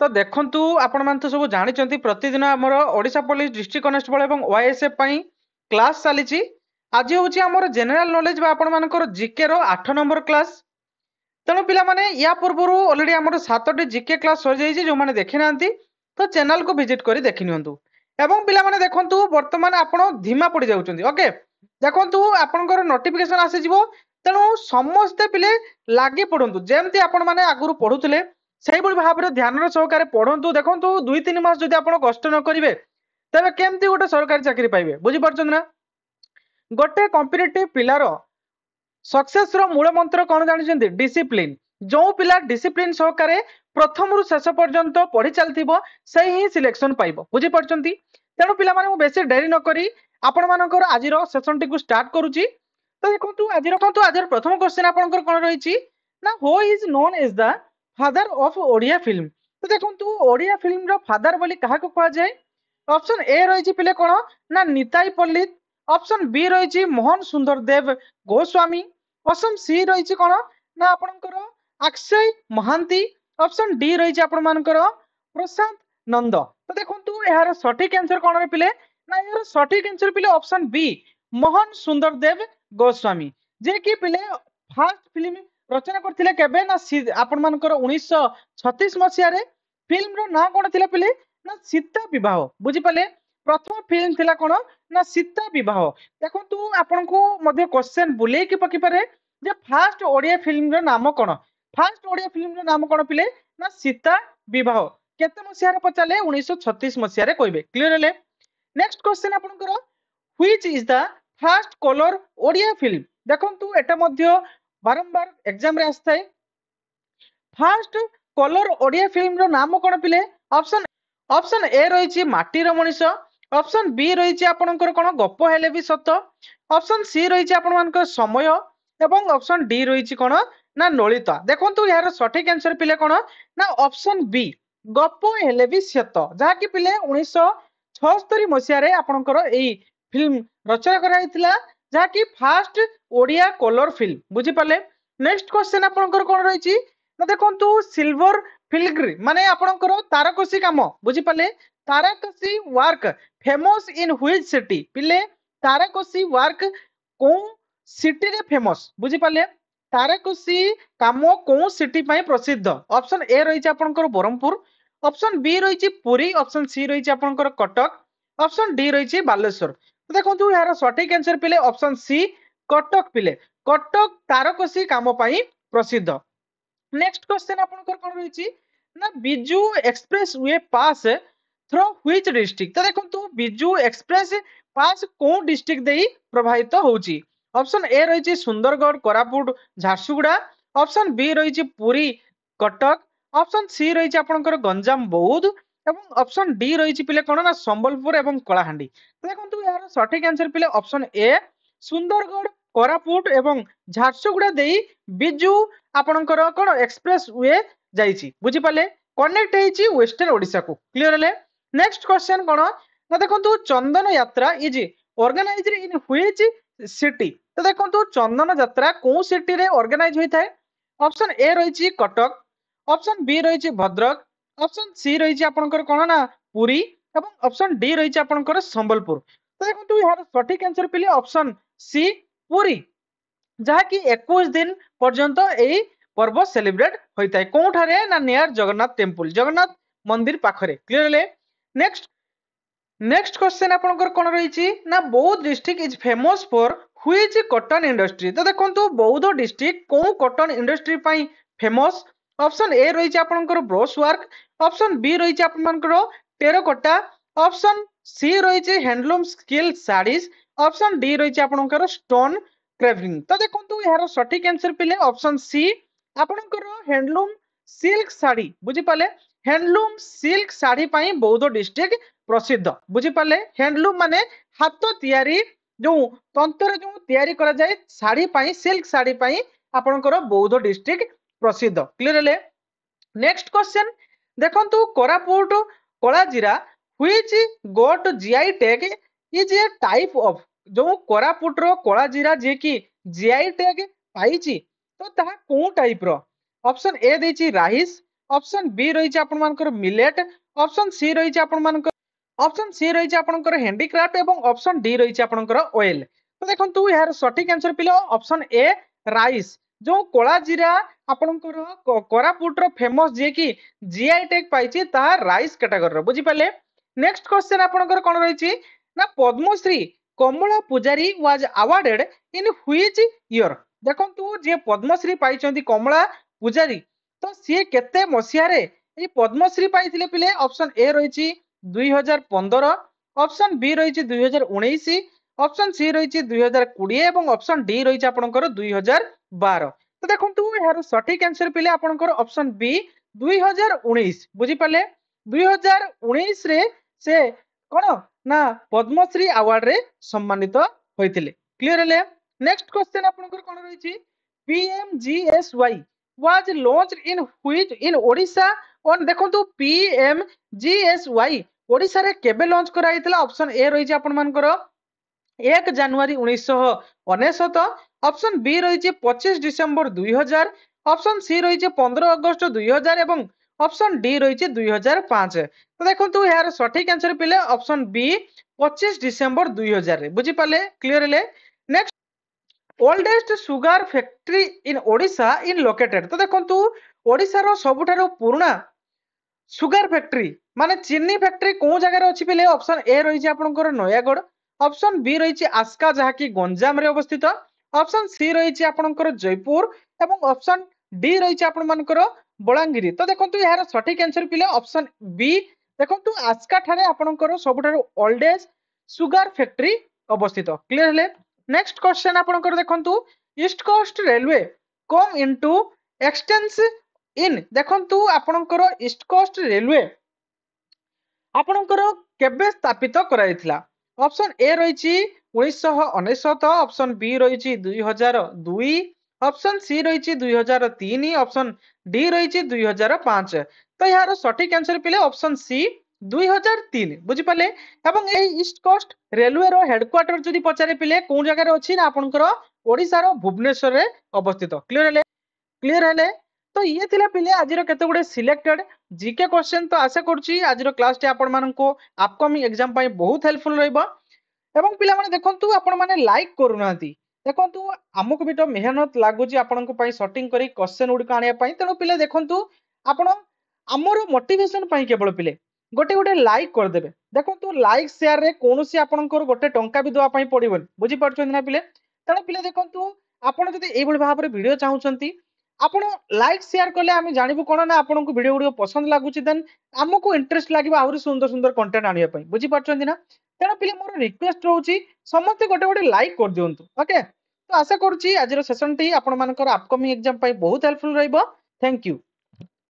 तो देखंतु आपण मान तो सब जानिचंती प्रतिदिन हमर ओडिशा पुलिस डिस्ट्रिक्ट कनेस्टेबल एवं ओएसएफ पई क्लास चलीची। आज होची हमर जनरल नॉलेज बा आपण मानकर जीके रो 8 नंबर क्लास। तेणु पिला माने या पूर्व ऑलरेडी हमर 7टी जीके क्लास हो जाई जो माने देखि नांती तो चैनल को विजिट करी देखि नियंतु। एवं पिला माने देखंतु वर्तमान आपण धीमा पड़ी जाउचंती। ओके देखंतु आपनकर नोटिफिकेशन आसी जिवो तेणु समस्त पिले लागि पडंतु जेमती आपण माने आगुरु पढुतले सेही भली भाबरे ध्यान सहकारे पढंतु। देखंतु 2-3 मास जदि आपण कष्ट न करिवे तबे केमती गोटे सरकारी चाकरी पाइबे बुझी परछन ना। गोटे कॉम्पिटिटिव पिलार सक्सेस रो मूल मंत्र कौन जानिछंती डिसिप्लिन। जो पिला डिसिप्लिन सहकारे प्रथम रु शेष पर्यंत पढ़ी चलथिबो सही ही सिलेक्शन पाइबो बुझी परछंती। तेणु पिला माने बेसी डेरी न करी आपण मानकर आज रो सेशन टी को स्टार्ट करूची। तो देखंतु आज प्रथम क्वेश्चन आपनकर कोन रहिची ना who is known as the father of Odia film. तो देखंतु ओडिया फिल्म रो फादर बोली काहा को कहा जाय। ऑप्शन ए रहिची पिले कोन ना निताई पंडित। ऑप्शन बी रहिची मोहन सुंदर देव गोस्वामी। ऑप्शन सी रहिची कोन ना आपनकर अक्षय महांती। ऑप्शन डी रहिची आपण मानकर प्रशांत नंद। तो देखंतु यार सटीक आंसर कोन रे पिले ना यार सटीक आंसर पिले ऑप्शन बी मोहन सुंदर देव गोस्वामी जे कि पिले फर्स्ट फिल्म रचना करथिले केबे ना आपण मानकर 1936 मसिया रे। फिल्म रो ना कोन थिला पिले ना सीता विवाह बुझी पाले। प्रथम फिल्म थिला कोन ना सीता विवाह। देखंतु आपन को मध्ये क्वेश्चन बुले कि पकी पारे जे फर्स्ट ओडिया फिल्म रो नाम कोन। फर्स्ट ओडिया फिल्म रो नाम कोन पिले ना सीता विवाह केते मसिया रे पचाले 1936 मसिया रे कहबे। क्लियर हेले नेक्स्ट क्वेश्चन आपन करो which is the first colour Odia film. देखंतु एटा मध्ये बारंबार एग्जाम रे आस्थाय फर्स्ट कलर ओडिया फिल्म रो नाम कोन पिले। ऑप्शन ए रहिची माटीर मनीष। ऑप्शन बी रहिची आपनकर कोन गप हेले भी सत। ऑप्शन सी रहिची आपण मानकर समय एवं ऑप्शन डी रहिची कोन ना नलिता। देखंतु यार सटीक आंसर पिले कोन ना ऑप्शन बी गप हेले भी सत जहा कि पिले 1976 मसिया रे आपनकर एई फिल्म रचना कराइतिला जहा कि फर्स्ट ओडिया कलर फिल्म बुझी पाले। नेक्स्ट क्वेश्चन आपनकर कोन रहिची ना देखंतु सिल्वर फिलिग्री माने आपनकर तारकसी काम बुझी पाले। Tarakasi work famous in which city पिले तारकसी वर्क को सिटी रे फेमस बुझी पाले। तारकसी काम को सिटी पई प्रसिद्ध। ऑप्शन ए रहिची आपनकर बरहमपुर। ऑप्शन बी रहिची पुरी। ऑप्शन सी रहिची आपनकर कटक। ऑप्शन डी रहिची बालेश्वर। तो देखंतु यार सटीक आंसर पिले ऑप्शन सी कटक पिले। कटक तारकसी काम पई प्रसिद्ध। नेक्स्ट क्वेश्चन आपनकर कोन रहिची ना Biju express way pass through which district. तो देखंतु बिजू एक्सप्रेस पास को डिस्ट्रिक्ट देई प्रभावित होउची। ऑप्शन ए रहिची सुंदरगढ़ कोरापुट झारसुगुड़ा। ऑप्शन बी रहिची पुरी कटक। ऑप्शन सी रहिची आपनकर गंजाम बौद्ध एवं ऑप्शन डी रहिची पिले कोन ना संबलपुर एवं कलाहांडी। तो देखंतु यार सटीक आंसर पिले ऑप्शन ए सुंदरगढ़ कोरापुट एवं झारसुगुड़ा देई बिजू आपनकर कोन एक्सप्रेस वे जाईची बुझी पाले कनेक्ट हेची वेस्टर्न ओडिसा को। क्लियर हेले नेक्स्ट क्वेश्चन कोन ना देखंतु Chandan Yatra is organized in which city. तो देखंतु चंदन यात्रा को सिटी रे ऑर्गेनाइज होई थाए। ऑप्शन ए रहिची कटक। ऑप्शन बी रहिची भद्रक। ऑप्शन सी रहिची आपनकर कोन ना पुरी एवं ऑप्शन डी रहिची आपनकर संबलपुर। तो देखंतु यार सटीक आंसर पिले ऑप्शन सी पुरी जहा कि 21 दिन पर्यंत एई पर्व सेलिब्रेट होता है कोठारे ना नियर जगन्नाथ टेम्पल जगन्नाथ मंदिर पाखरे। क्लियर ले नेक्स्ट क्वेश्चन आपनकर कोन रहिची ना Boudh district is famous for which cotton industry. तो देखंतु बौद्ध डिस्ट्रिक्ट को कॉटन इंडस्ट्री पई फेमस। ऑप्शन ए रहिची आपनकर ब्रोश वर्क। ऑप्शन बी रहिची आपनकर टेराकोटा। ऑप्शन सी रहिची handloom skill saris. Option D रहिची आपनकर स्टोन क्रेविंग। तो देखंतु यार सटीक आंसर पिले ऑप्शन सी आपनकर हैंडलूम सिल्क साड़ी बुझी पाले। हैंडलूम सिल्क साड़ी पई बौद्ध डिस्ट्रिक्ट प्रसिद्ध बुझी पाले। हैंडलूम माने हाथ तैयारी जो तंत्र जो तैयारी करा जाय साड़ी पई सिल्क साड़ी पई आपनकर बौद्ध डिस्ट्रिक्ट प्रसिद्ध। क्लियर ले नेक्स्ट क्वेश्चन देखंतु Koraput Kalajeera which got GI tag is a type of जो कोरापुट रो कलाजीरा जे कि जीआई टैग पाइची तो ता को टाइप रो। ऑप्शन ए देची राइस। ऑप्शन बी रही आपंकर मिलेट, ऑप्शन सी रही आपंकर ऑप्शन सी रही आपंकर हैंडीक्राफ्ट एवं ऑप्शन डी रही आपंकर ऑयल। तो देखो यार सठिक आंसर पिले ऑप्शन ए राइस, जो कोला जीरा आपंकर कोरापुटर फेमस जे कि जीआई टैग पाई राइस कैटेगरी बुझी पाले। नेक्स्ट क्वेश्चन आपंकर कौन रही ना पद्मश्री कमला पूजारी was awarded in which year. देखो जे पद्मश्री पाई कमला पूजारी तो सी केते मसीहा रे ये पद्मश्री पाई पिले। ऑप्शन ए रही 2015, ऑप्शन बी रही 2019, ऑप्शन सी रही 2020 और ऑप्शन डी रही आपंकर 2012। तो देखो यार सठिक आंसर पिले आपंकर ऑप्शन बी 2019 बुझी पाले। 2019 रे से कौन ना पद्मश्री अवार्ड रे सम्मानित होइतिले। क्लियर हेले। नेक्स्ट क्वेश्चन आपनकर कोन रही PMGSY was launched in which in Odisha on देखंतु पीएमजीएसवाई ओडिशा रे केबे लॉन्च कराइतला। ऑप्शन ए रही आपन मानकर 1 जनवरी 1999, ऑप्शन बी रही 25 डिसेंबर 2000, ऑप्शन सी रही 15 अगस्त 2000 एवं ऑप्शन डी रही 2005। तो देखो यार सठिक आंसर पिले ऑप्शन बी 25 डिसेंबर 2000 बुझी पाले। क्लियर हेले। Next oldest sugar factory in Odisha in located. तो देखो ओडिशा रो सबुठारो पुराना सुगर फैक्ट्री माने चीनी फैक्ट्री को जगह अच्छी पिले। ऑप्शन ए रही आपंकर नयागढ़, ऑप्शन बी रही आस्का जहाँकि गंजाम रे अवस्थित, ऑप्शन सी रही आपंकर जयपुर एवं ऑप्शन डी रही आपंकर बलांगीर। तो देखो यार सठिक आंसर पिले ऑप्शन बी देखो आस्का ठारे आपंकर सबुठारो ओल्डेस्ट सुगर फैक्ट्री अवस्थित। क्लियर हेले। नेक्स्ट क्वेश्चन आपंकर देखो east coast railway come into existence in देखो आपंकर ईस्ट कोस्ट रेलवे आपणकर केबे स्थापित कराइथिला। ऑप्शन ए रही 1999, ऑप्शन बी रही 2002, ऑप्शन सी रही 2003, ऑप्शन डी रही 2005। तो यार सठिक आंसर पिले ऑप्शन सी 2003 बुझी पाले। एवं ए ईस्ट कोस्ट रेलवे रो हेडक्वार्टर जदी पचारे पिले को जगह रे अछि ना आपनकर ओडिसा रो भुवनेश्वर रे अवस्थित। क्लियर हेले। तो ये थिला पिले आज केते गुडे सिलेक्टेड जीके क्वेश्चन। तो आशा करूची आज क्लास टी आपण मानको अपकमिंग एग्जाम पाई बहुत हेल्पफुल रहइबो। एवं पिला माने देखंतु आपण माने लाइक करूनांती देखंतु हमकु भी तो मेहनत लागुची आपनको पाई सॉर्टिंग करी क्वेश्चन उडी कानिया पाई। तेनो पिले देखंतु आपण हमरो मोटिवेशन पाई केवल पिले गोटे गोटे लाइक कर देबे। देखंतु लाइक शेयर रे कोनोसी आपनकर गोटे टंका भी दवा पाई पड़िबन बुझी पारछन ना पिले। तेनो पिले देखंतु आपण जदी एई बळ भाबरे वीडियो चाहुचंती आपण लाइक शेयर कले आम जानबू कौन ना आपको वीडियो गुड़िक पसंद लगुच देन आमको इंटरेस्ट लगे आहरी सुंदर सुंदर कंटेंट आने बुझी पार्टी ना। तेना पिले मोर रिक्वेस्ट रोचे समस्त गोटे गोटे लाइक कर दिंतु। ओके तो आशा करुच्ची आज सेसन टी आपण मानकर अपकमिंग एग्जाम बहुत हेल्पफुल रहिबो। Thank you.